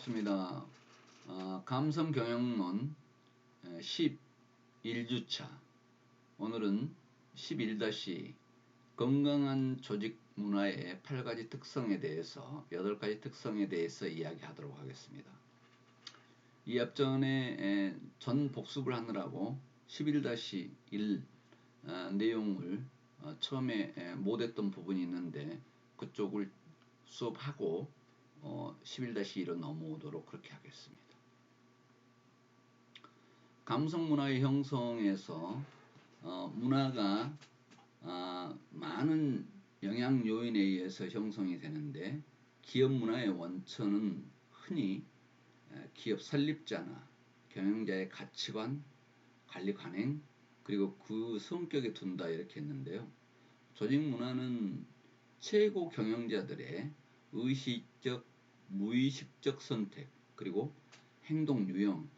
반갑습니다. 감성 경영론 11주차. 오늘은 11- 건강한 조직 문화의 8가지 특성에 대해서 8가지 특성에 대해서 이야기하도록 하겠습니다. 이 앞전에 전 복습을 하느라고 11-1 내용을 처음에 못했던 부분이 있는데 그쪽을 수업하고 11-1로 넘어오도록 그렇게 하겠습니다. 감성 문화의 형성에서 문화가 많은 영향 요인에 의해서 형성이 되는데, 기업 문화의 원천은 흔히 기업 설립자나 경영자의 가치관, 관리 관행, 그리고 그 성격에 둔다 이렇게 했는데요. 조직 문화는 최고 경영자들의 의식적, 무의식적 선택, 그리고 행동 유형,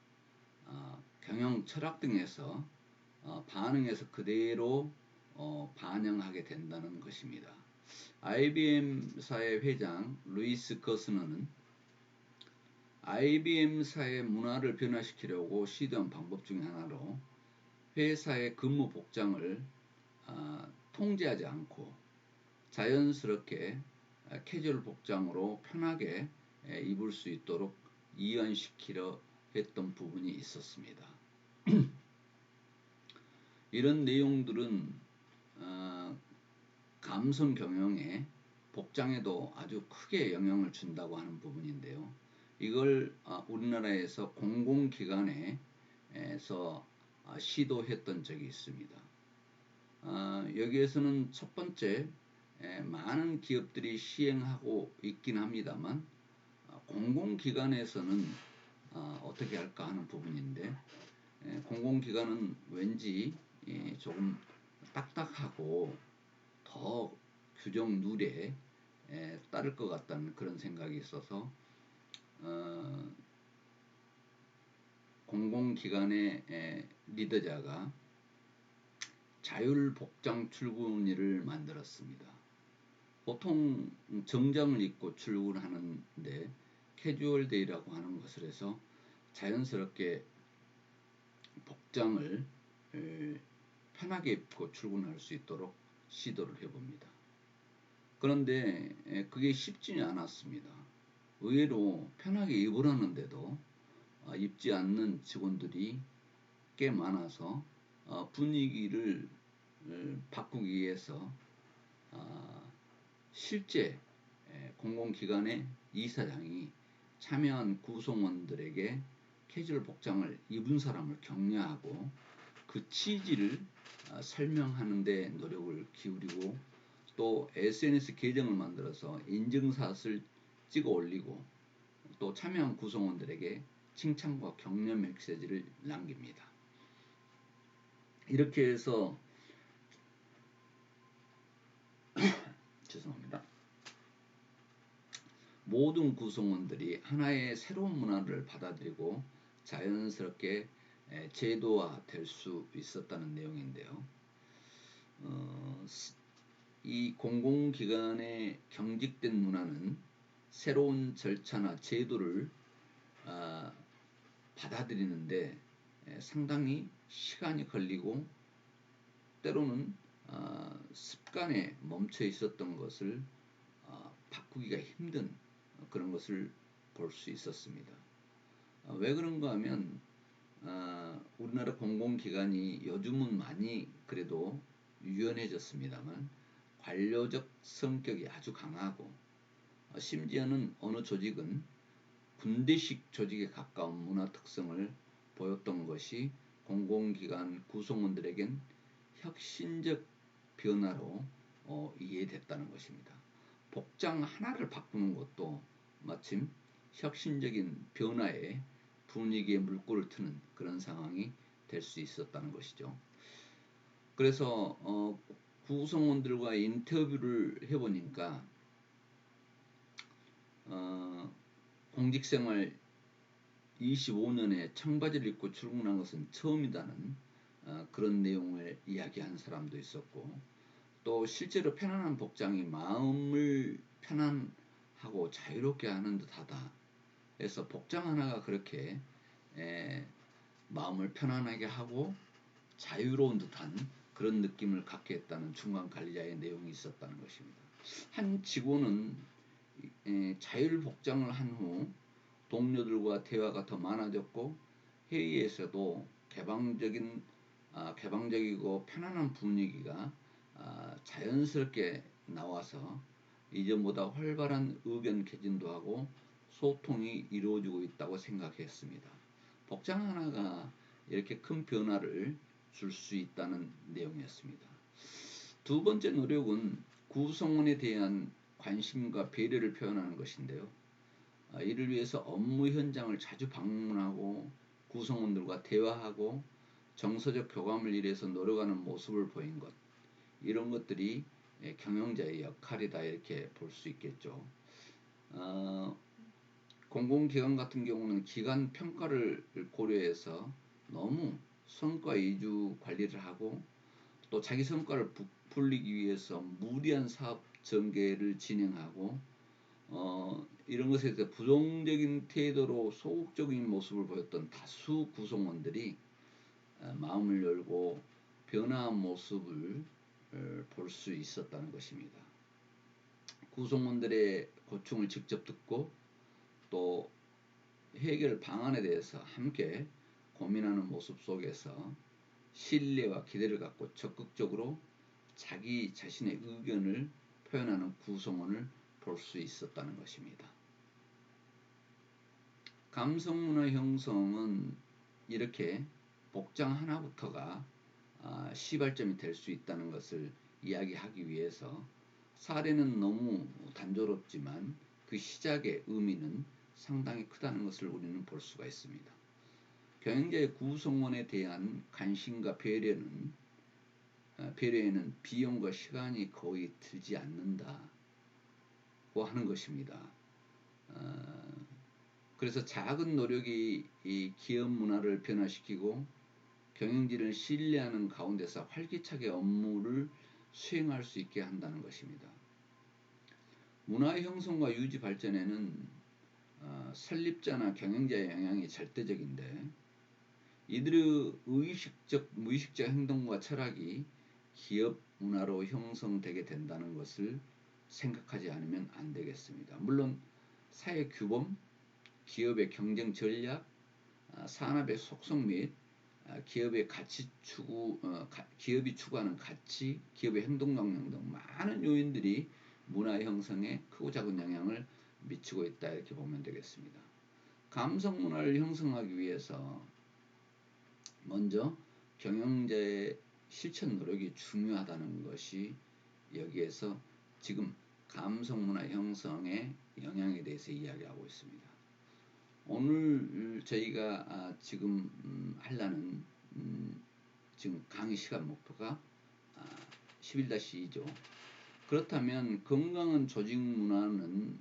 경영 철학 등에서 반응해서 그대로 반영하게 된다는 것입니다. IBM사의 회장 루이스 거스너는 IBM사의 문화를 변화시키려고 시도한 방법 중 하나로 회사의 근무 복장을 통제하지 않고 자연스럽게 캐주얼 복장으로 편하게 입을 수 있도록 이완시키려 했던 부분이 있었습니다. 이런 내용들은 감성 경영에 복장에도 아주 크게 영향을 준다고 하는 부분인데요. 이걸 우리나라에서 공공기관에서 시도했던 적이 있습니다. 여기에서는 첫 번째, 많은 기업들이 시행하고 있긴 합니다만 공공기관에서는 어떻게 할까 하는 부분인데, 공공기관은 왠지 조금 딱딱하고 더 규정 룰에 따를 것 같다는 그런 생각이 있어서 공공기관의 리더자가 자율복장 출근일을 만들었습니다. 보통 정장을 입고 출근하는데 캐주얼 데이라고 하는 것을 해서 자연스럽게 복장을 편하게 입고 출근할 수 있도록 시도를 해봅니다. 그런데 그게 쉽지는 않았습니다. 의외로 편하게 입으라는데도 입지 않는 직원들이 꽤 많아서 분위기를 바꾸기 위해서 실제 공공기관의 이사장이 참여한 구성원들에게 캐주얼 복장을 입은 사람을 격려하고 그 취지를 설명하는 데 노력을 기울이고, 또 SNS 계정을 만들어서 인증샷을 찍어 올리고 또 참여한 구성원들에게 칭찬과 격려 메시지를 남깁니다. 이렇게 해서 죄송합니다. 모든 구성원들이 하나의 새로운 문화를 받아들이고 자연스럽게 제도화 될 수 있었다는 내용인데요. 이 공공기관의 경직된 문화는 새로운 절차나 제도를 받아들이는데 상당히 시간이 걸리고 때로는 습관에 멈춰 있었던 것을 바꾸기가 힘든 그런 것을 볼 수 있었습니다. 왜 그런가 하면 우리나라 공공기관이 요즘은 많이 그래도 유연해졌습니다만 관료적 성격이 아주 강하고 심지어는 어느 조직은 군대식 조직에 가까운 문화 특성을 보였던 것이 공공기관 구성원들에겐 혁신적 변화로 이해됐다는 것입니다. 복장 하나를 바꾸는 것도 마침 혁신적인 변화에 분위기에 물꼬를 트는 그런 상황이 될 수 있었다는 것이죠. 그래서 구성원들과 인터뷰를 해보니까 공직생활 25년에 청바지를 입고 출근한 것은 처음이다는 그런 내용을 이야기한 사람도 있었고, 또 실제로 편안한 복장이 마음을 편안하고 자유롭게 하는 듯하다, 그래서 복장 하나가 그렇게 마음을 편안하게 하고 자유로운 듯한 그런 느낌을 갖게 했다는 중간 관리자의 내용이 있었다는 것입니다. 한 직원은 자율 복장을 한 후 동료들과 대화가 더 많아졌고 회의에서도 개방적이고 편안한 분위기가 자연스럽게 나와서 이전보다 활발한 의견 개진도 하고 소통이 이루어지고 있다고 생각했습니다. 복장 하나가 이렇게 큰 변화를 줄 수 있다는 내용이었습니다. 두 번째 노력은 구성원에 대한 관심과 배려를 표현하는 것인데요. 이를 위해서 업무 현장을 자주 방문하고 구성원들과 대화하고 정서적 교감을 이뤄서 노력하는 모습을 보인 것, 이런 것들이 경영자의 역할이다 이렇게 볼 수 있겠죠. 공공기관 같은 경우는 기관 평가를 고려해서 너무 성과 위주 관리를 하고 또 자기 성과를 부풀리기 위해서 무리한 사업 전개를 진행하고 이런 것에 대해 부정적인 태도로 소극적인 모습을 보였던 다수 구성원들이 마음을 열고 변화한 모습을 볼 수 있었다는 것입니다. 구성원들의 고충을 직접 듣고 또 해결 방안에 대해서 함께 고민하는 모습 속에서 신뢰와 기대를 갖고 적극적으로 자기 자신의 의견을 표현하는 구성원을 볼 수 있었다는 것입니다. 감성문화 형성은 이렇게 복장 하나부터가 시발점이 될 수 있다는 것을 이야기하기 위해서 사례는 너무 단조롭지만 그 시작의 의미는 상당히 크다는 것을 우리는 볼 수가 있습니다. 경영자의 구성원에 대한 관심과 배려에는 비용과 시간이 거의 들지 않는다고 하는 것입니다. 그래서 작은 노력이 이 기업 문화를 변화시키고 경영진을 신뢰하는 가운데서 활기차게 업무를 수행할 수 있게 한다는 것입니다. 문화의 형성과 유지 발전에는 설립자나 경영자의 영향이 절대적인데 이들의 의식적, 무의식적 행동과 철학이 기업 문화로 형성되게 된다는 것을 생각하지 않으면 안 되겠습니다. 물론 사회 규범, 기업의 경쟁 전략, 산업의 속성 및 기업의 기업이 추구하는 가치, 기업의 행동 역량 등 많은 요인들이 문화 형성에 크고 작은 영향을 미치고 있다 이렇게 보면 되겠습니다. 감성 문화를 형성하기 위해서 먼저 경영자의 실천 노력이 중요하다는 것이 여기에서 지금 감성 문화 형성의 영향에 대해서 이야기하고 있습니다. 오늘 저희가 지금 하려는 지금 강의 시간 목표가 11-2죠. 그렇다면 건강한 조직 문화는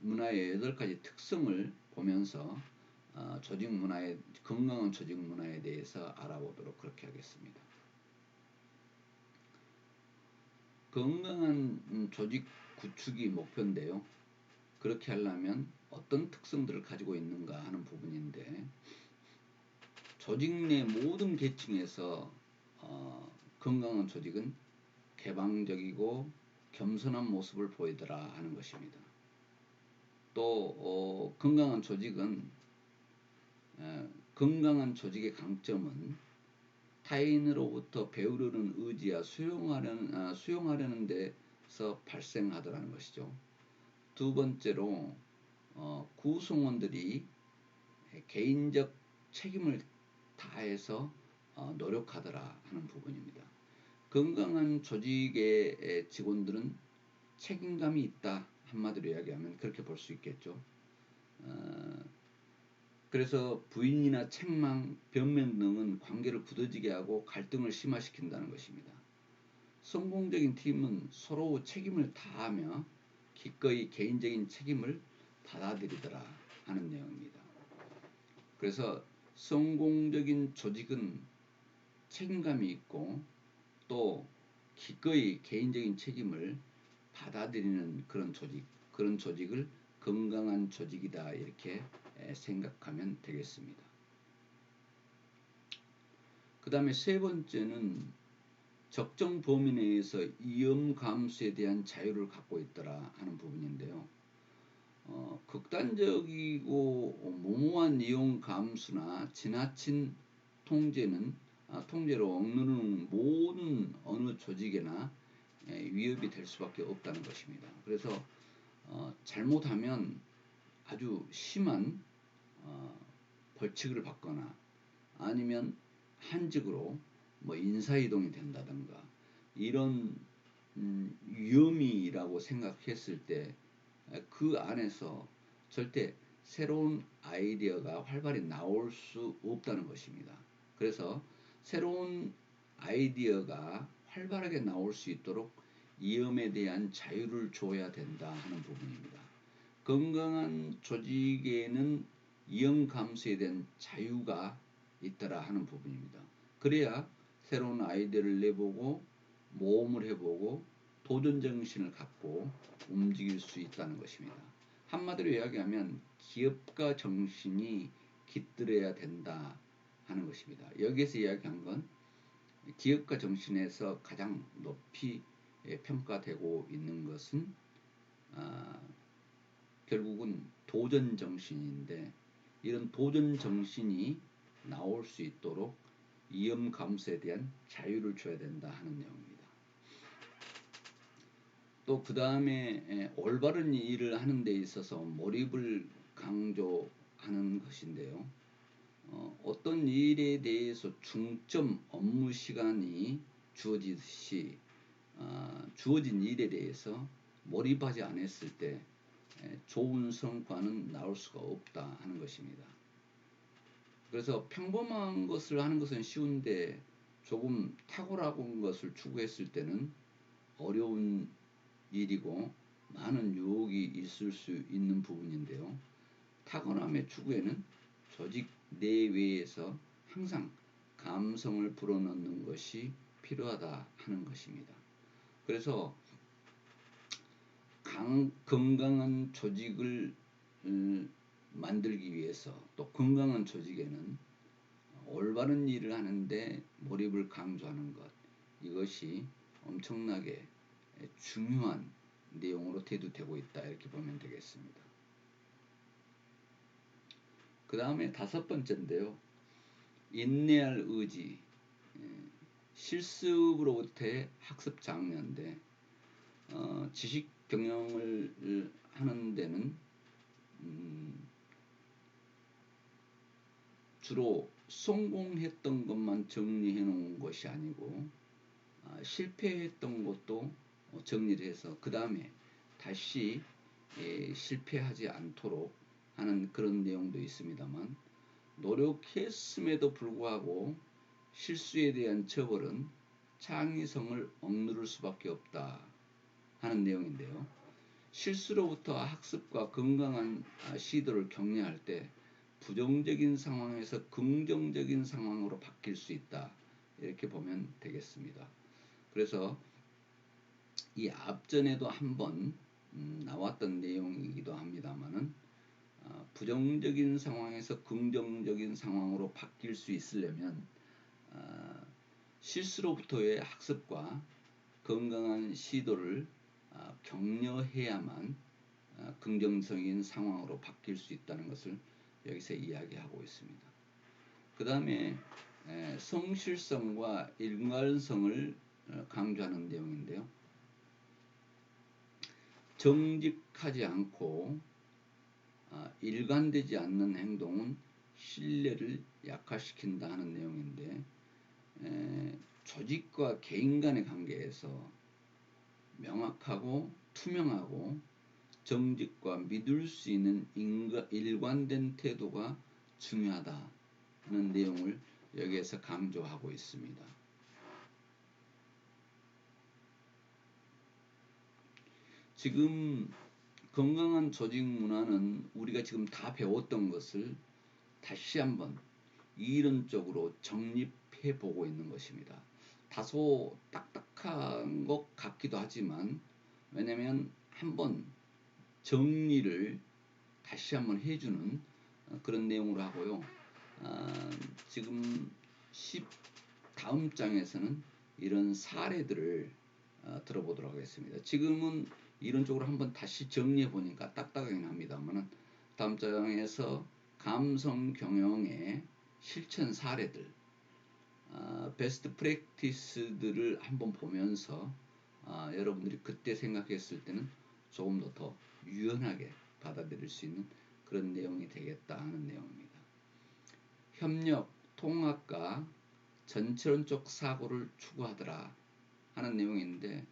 문화의 8가지 특성을 보면서 건강한 조직 문화에 대해서 알아보도록 그렇게 하겠습니다. 건강한 조직 구축이 목표인데요. 그렇게 하려면 어떤 특성들을 가지고 있는가 하는 부분인데 조직 내 모든 계층에서 건강한 조직은 개방적이고 겸손한 모습을 보이더라 하는 것입니다. 또 건강한 조직의 강점은 타인으로부터 배우려는 의지와 수용하려는 데서 발생하더라는 것이죠. 두 번째로 구성원들이 개인적 책임을 다해서 노력하더라 하는 부분입니다. 건강한 조직의 직원들은 책임감이 있다, 한마디로 이야기하면 그렇게 볼 수 있겠죠. 그래서 부인이나 책망, 변명 등은 관계를 굳어지게 하고 갈등을 심화시킨다는 것입니다. 성공적인 팀은 서로 책임을 다하며 기꺼이 개인적인 책임을 받아들이더라 하는 내용입니다. 그래서 성공적인 조직은 책임감이 있고 또 기꺼이 개인적인 책임을 받아들이는 그런 조직을 건강한 조직이다 이렇게 생각하면 되겠습니다. 그 다음에 세 번째는 적정 범위 내에서 위험 감수에 대한 자유를 갖고 있더라 하는 부분인데요. 극단적이고 무모한 이용 감수나 지나친 통제로 억누르는 모든 어느 조직에나 위협이 될 수밖에 없다는 것입니다. 그래서 잘못하면 아주 심한 벌칙을 받거나 아니면 한직으로 뭐 인사이동이 된다든가 이런 위험이라고 생각했을 때 그 안에서 절대 새로운 아이디어가 활발히 나올 수 없다는 것입니다. 그래서 새로운 아이디어가 활발하게 나올 수 있도록 위험에 대한 자유를 줘야 된다 하는 부분입니다. 건강한 조직에는 위험 감수에 대한 자유가 있더라 하는 부분입니다. 그래야 새로운 아이디어를 내보고 모험을 해보고 도전 정신을 갖고 움직일 수 있다는 것입니다. 한마디로 이야기하면 기업가 정신이 깃들어야 된다 하는 것입니다. 여기에서 이야기한 건 기업가 정신에서 가장 높이 평가되고 있는 것은 결국은 도전 정신인데 이런 도전 정신이 나올 수 있도록 위험 감수에 대한 자유를 줘야 된다 하는 내용입니다. 또 그 다음에 올바른 일을 하는 데 있어서 몰입을 강조하는 것인데요. 어떤 일에 대해서 중점 업무 시간이 주어지듯이 주어진 일에 대해서 몰입하지 않았을 때 좋은 성과는 나올 수가 없다 하는 것입니다. 그래서 평범한 것을 하는 것은 쉬운데 조금 탁월한 것을 추구했을 때는 어려운 일이고 많은 유혹이 있을 수 있는 부분인데요. 탁월함의 추구에는 조직 내외에서 항상 감성을 불어넣는 것이 필요하다 하는 것입니다. 그래서 건강한 조직을 만들기 위해서 또 건강한 조직에는 올바른 일을 하는데 몰입을 강조하는 것, 이것이 엄청나게 중요한 내용으로 대두되고 있다 이렇게 보면 되겠습니다. 그 다음에 다섯 번째인데요. 인내할 의지, 실습으로부터의 학습 장려인데 지식 경영을 하는 데는 주로 성공했던 것만 정리해 놓은 것이 아니고 실패했던 것도 정리를 해서 그 다음에 다시 실패하지 않도록 하는 그런 내용도 있습니다만 노력했음에도 불구하고 실수에 대한 처벌은 창의성을 억누를 수밖에 없다 하는 내용인데요. 실수로부터 학습과 건강한 시도를 격려할 때 부정적인 상황에서 긍정적인 상황으로 바뀔 수 있다 이렇게 보면 되겠습니다. 그래서 이 앞전에도 한번 나왔던 내용이기도 합니다만은 부정적인 상황에서 긍정적인 상황으로 바뀔 수 있으려면 실수로부터의 학습과 건강한 시도를 격려해야만 긍정적인 상황으로 바뀔 수 있다는 것을 여기서 이야기하고 있습니다. 그 다음에 성실성과 일관성을 강조하는 내용인데요. 정직하지 않고 일관되지 않는 행동은 신뢰를 약화시킨다 하는 내용인데 조직과 개인 간의 관계에서 명확하고 투명하고 정직과 믿을 수 있는 일관된 태도가 중요하다 하는 내용을 여기에서 강조하고 있습니다. 지금 건강한 조직 문화는 우리가 지금 다 배웠던 것을 다시 한번 이론적으로 정립해 보고 있는 것입니다. 다소 딱딱한 것 같기도 하지만 왜냐하면 한번 정리를 다시 한번 해주는 그런 내용으로 하고요. 지금 다음 장에서는 이런 사례들을 들어보도록 하겠습니다. 지금은 이론적으로 한번 다시 정리해 보니까 딱딱하긴 합니다만 다음 장에서 감성 경영의 실천 사례들, 베스트 프랙티스들을 한번 보면서 여러분들이 그때 생각했을 때는 조금 더 유연하게 받아들일 수 있는 그런 내용이 되겠다 하는 내용입니다. 협력, 통합과 전체론적 사고를 추구하더라 하는 내용인데,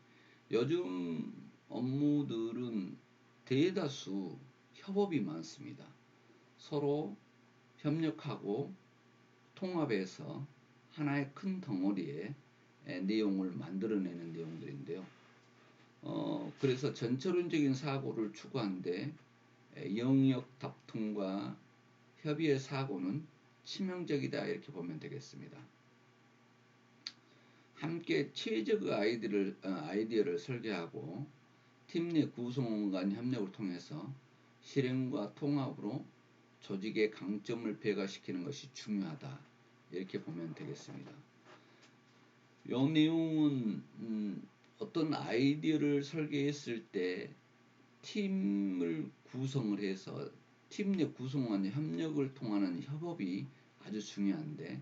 요즘 업무들은 대다수 협업이 많습니다. 서로 협력하고 통합해서 하나의 큰 덩어리의 내용을 만들어내는 내용들인데요. 그래서 전체론적인 사고를 추구하는데 영역 다툼과 협의의 사고는 치명적이다 이렇게 보면 되겠습니다. 함께 최적의 아이디어를 설계하고 팀 내 구성원 간 협력을 통해서 실행과 통합으로 조직의 강점을 배가시키는 것이 중요하다 이렇게 보면 되겠습니다. 이 내용은 어떤 아이디어를 설계했을 때 팀을 구성을 해서 팀 내 구성원의 협력을 통하는 협업이 아주 중요한데,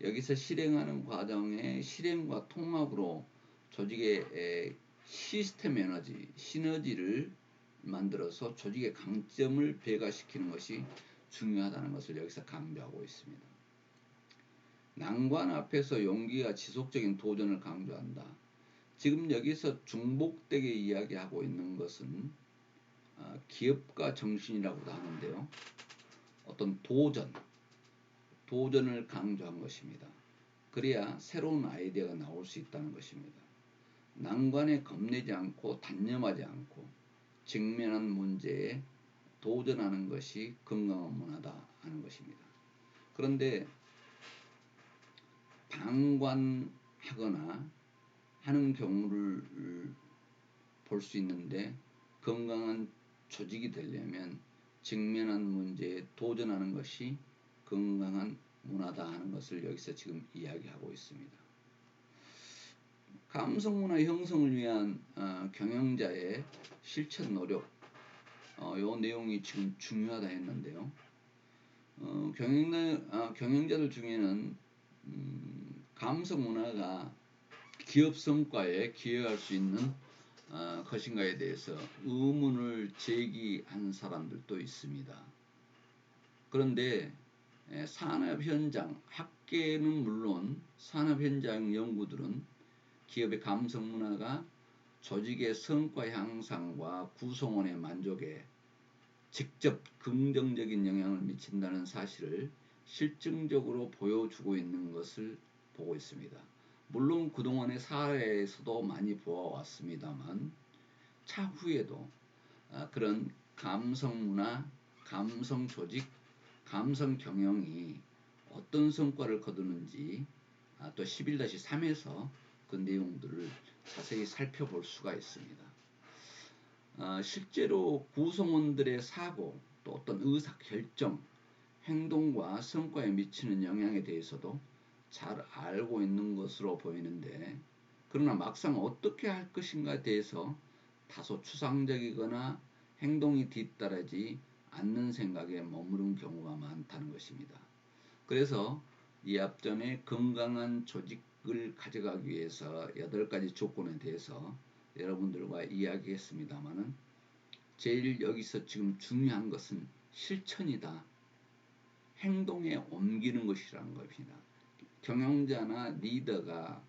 여기서 실행하는 과정의 실행과 통합으로 조직의 시스템 에너지, 시너지를 만들어서 조직의 강점을 배가시키는 것이 중요하다는 것을 여기서 강조하고 있습니다. 난관 앞에서 용기와 지속적인 도전을 강조한다. 지금 여기서 중복되게 이야기하고 있는 것은 기업가 정신이라고도 하는데요. 어떤 도전을 강조한 것입니다. 그래야 새로운 아이디어가 나올 수 있다는 것입니다. 난관에 겁내지 않고 단념하지 않고 직면한 문제에 도전하는 것이 건강한 문화다 하는 것입니다. 그런데 방관하거나 하는 경우를 볼 수 있는데, 건강한 조직이 되려면 직면한 문제에 도전하는 것이 건강한 문화다 하는 것을 여기서 지금 이야기하고 있습니다. 감성문화 형성을 위한 경영자의 실천 노력, 이 내용이 지금 중요하다 했는데요. 경영자들 중에는 감성문화가 기업 성과에 기여할 수 있는 것인가에 대해서 의문을 제기한 사람들도 있습니다. 그런데 산업 현장, 학계는 물론 산업 현장 연구들은 기업의 감성 문화가 조직의 성과 향상과 구성원의 만족에 직접 긍정적인 영향을 미친다는 사실을 실증적으로 보여주고 있는 것을 보고 있습니다. 물론 그동안의 사회에서도 많이 보아왔습니다만 차후에도 그런 감성 문화, 감성 조직, 감성 경영이 어떤 성과를 거두는지 또 11-3에서 그 내용들을 자세히 살펴볼 수가 있습니다. 실제로 구성원들의 사고, 또 어떤 의사결정, 행동과 성과에 미치는 영향에 대해서도 잘 알고 있는 것으로 보이는데, 그러나 막상 어떻게 할 것인가에 대해서 다소 추상적이거나 행동이 뒤따르지 않는 생각에 머무른 경우가 많다는 것입니다. 그래서 이 앞전에 건강한 조직을 가져가기 위해서 8가지 조건에 대해서 여러분들과 이야기했습니다마는 제일 여기서 지금 중요한 것은 실천이다. 행동에 옮기는 것이라는 겁니다. 경영자나 리더가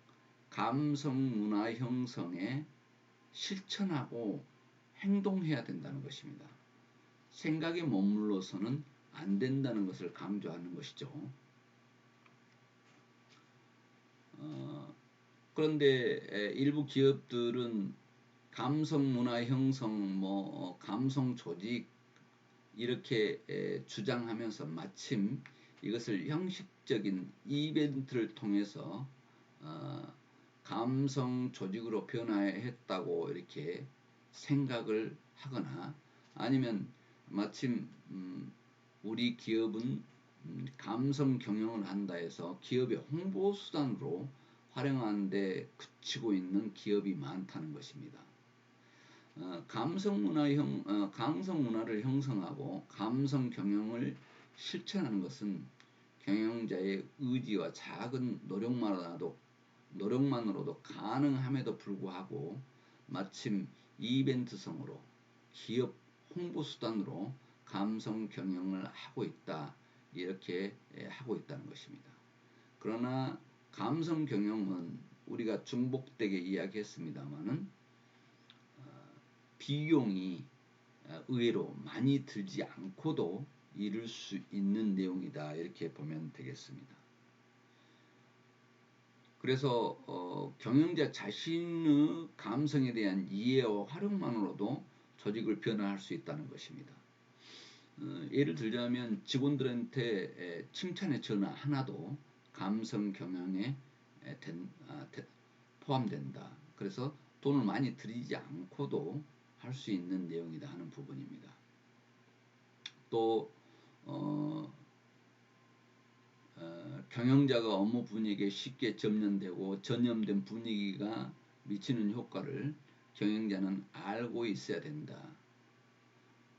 감성 문화 형성에 실천하고 행동해야 된다는 것입니다. 생각에 머물러서는 안 된다는 것을 강조하는 것이죠. 그런데 일부 기업들은 감성 문화 형성, 감성 조직 이렇게 주장하면서 마침 이것을 형식적인 이벤트를 통해서 감성 조직으로 변화했다고 이렇게 생각을 하거나, 아니면 마침 우리 기업은 감성 경영을 한다 해서 기업의 홍보 수단으로 활용하는 데 그치고 있는 기업이 많다는 것입니다. 감성 문화를 형성하고 감성 경영을 실천하는 것은 경영자의 의지와 작은 노력만으로도 가능함에도 불구하고 마침 이벤트성으로 기업 홍보 수단으로 감성 경영을 하고 있다, 이렇게 하고 있다는 것입니다. 그러나 감성 경영은 우리가 중복되게 이야기했습니다마는 비용이 의외로 많이 들지 않고도 이룰 수 있는 내용이다, 이렇게 보면 되겠습니다. 그래서 경영자 자신의 감성에 대한 이해와 활용만으로도 조직을 변화할 수 있다는 것입니다. 예를 들자면 직원들한테 칭찬의 전화 하나도 감성 경영에 포함된다. 그래서 돈을 많이 들이지 않고도 할 수 있는 내용이다 하는 부분입니다. 또 경영자가 업무 분위기에 쉽게 전염된 분위기가 미치는 효과를 경영자는 알고 있어야 된다.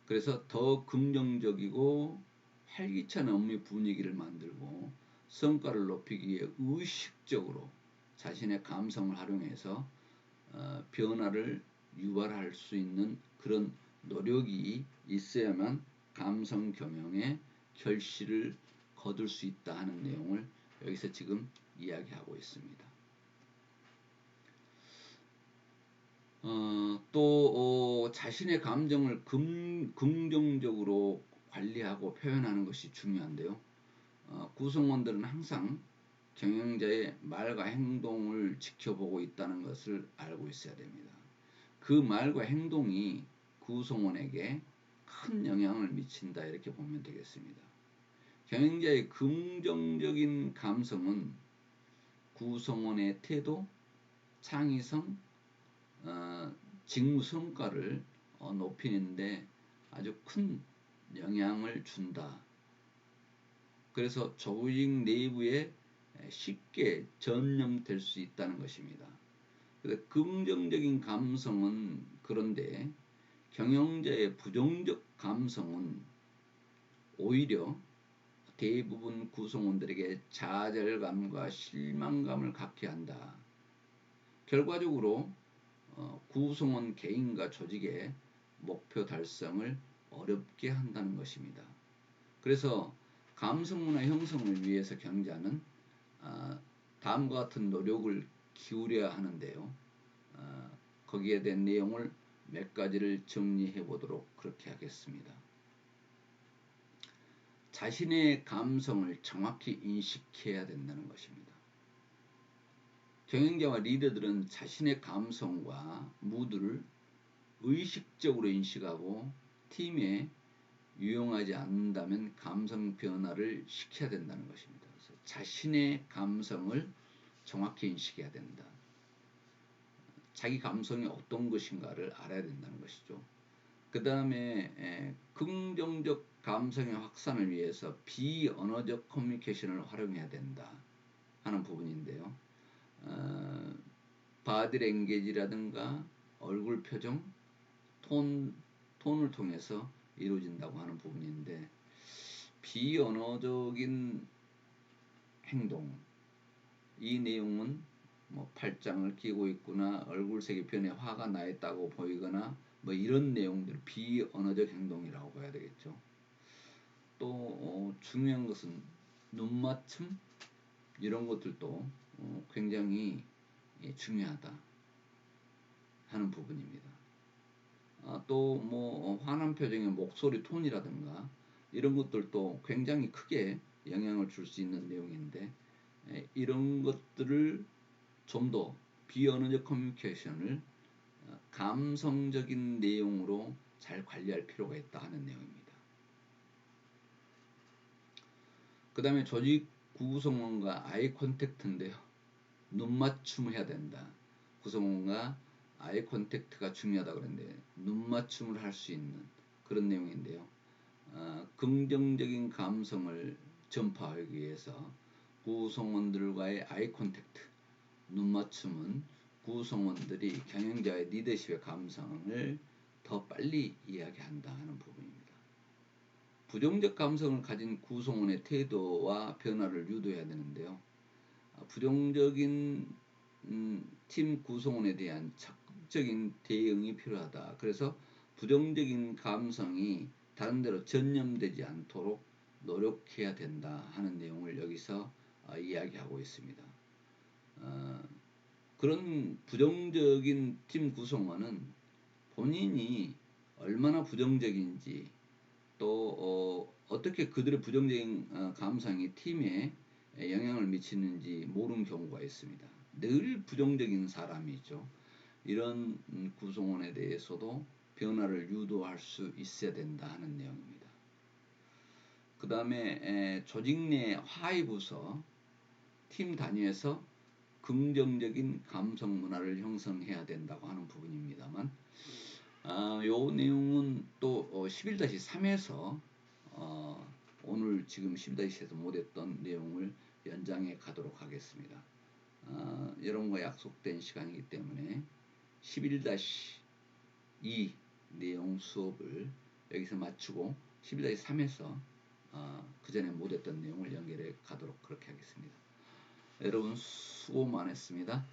그래서 더 긍정적이고 활기찬 업무 분위기를 만들고 성과를 높이기 위해 의식적으로 자신의 감성을 활용해서 변화를 유발할 수 있는 그런 노력이 있어야만 감성 경영의 결실을 거둘 수 있다 하는 내용을 여기서 지금 이야기하고 있습니다. 또 자신의 감정을 긍정적으로 관리하고 표현하는 것이 중요한데요. 구성원들은 항상 경영자의 말과 행동을 지켜보고 있다는 것을 알고 있어야 됩니다. 그 말과 행동이 구성원에게 큰 영향을 미친다, 이렇게 보면 되겠습니다. 경영자의 긍정적인 감성은 구성원의 태도, 창의성, 직무 성과를 높이는데 아주 큰 영향을 준다. 그래서 조직 내부에 쉽게 전염될 수 있다는 것입니다. 긍정적인 감성은, 그런데 경영자의 부정적 감성은 오히려 대부분 구성원들에게 좌절감과 실망감을 갖게 한다. 결과적으로 구성원 개인과 조직의 목표 달성을 어렵게 한다는 것입니다. 그래서 감성문화 형성을 위해서 경영자는 다음과 같은 노력을 기울여야 하는데요. 거기에 대한 내용을 몇 가지를 정리해 보도록 그렇게 하겠습니다. 자신의 감성을 정확히 인식해야 된다는 것입니다. 경영자와 리더들은 자신의 감성과 무드를 의식적으로 인식하고 팀에 유용하지 않는다면 감성 변화를 시켜야 된다는 것입니다. 그래서 자신의 감성을 정확히 인식해야 된다. 자기 감성이 어떤 것인가를 알아야 된다는 것이죠. 그 다음에 긍정적 감성의 확산을 위해서 비언어적 커뮤니케이션을 활용해야 된다 하는 부분인데요. 바디랭귀지라든가 얼굴 표정, 톤을 통해서 이루어진다고 하는 부분인데, 비언어적인 행동, 이 내용은 뭐 팔짱을 끼고 있거나 얼굴색이 변해 화가 나 있다고 보이거나 뭐 이런 내용들, 비언어적 행동이라고 봐야 되겠죠. 또 중요한 것은 눈맞춤, 이런 것들도 굉장히 중요하다 하는 부분입니다. 또 뭐 화난 표정의 목소리 톤이라든가 이런 것들도 굉장히 크게 영향을 줄 수 있는 내용인데, 이런 것들을 좀 더 비언어적 커뮤니케이션을 감성적인 내용으로 잘 관리할 필요가 있다 하는 내용입니다. 그 다음에 조직 구성원과 아이 컨택트인데요. 눈맞춤을 해야 된다. 구성원과 아이 컨택트가 중요하다고 그랬는데 눈맞춤을 할 수 있는 그런 내용인데요. 긍정적인 감성을 전파하기 위해서 구성원들과의 아이 컨택트, 눈맞춤은 구성원들이 경영자의 리더십의 감성을 더 빨리 이야기한다 하는 부분입니다. 부정적 감성을 가진 구성원의 태도와 변화를 유도해야 되는데요. 부정적인 팀 구성원에 대한 적극적인 대응이 필요하다. 그래서 부정적인 감성이 다른 데로 전염되지 않도록 노력해야 된다 하는 내용을 여기서 이야기하고 있습니다. 그런 부정적인 팀 구성원은 본인이 얼마나 부정적인지 또 어떻게 그들의 부정적인 감상이 팀에 영향을 미치는지 모르는 경우가 있습니다. 늘 부정적인 사람이죠. 이런 구성원에 대해서도 변화를 유도할 수 있어야 된다 하는 내용입니다. 그 다음에 조직 내 하위 부서, 팀 단위에서 긍정적인 감성 문화를 형성해야 된다고 하는 부분입니다만 요 내용은 또 11-3에서 오늘 지금 11-3에서 못했던 내용을 연장해 가도록 하겠습니다. 여러분과 약속된 시간이기 때문에 11-2 내용 수업을 여기서 마치고 11-3에서 그 전에 못했던 내용을 연결해 가도록 그렇게 하겠습니다. 여러분 수고 많았습니다.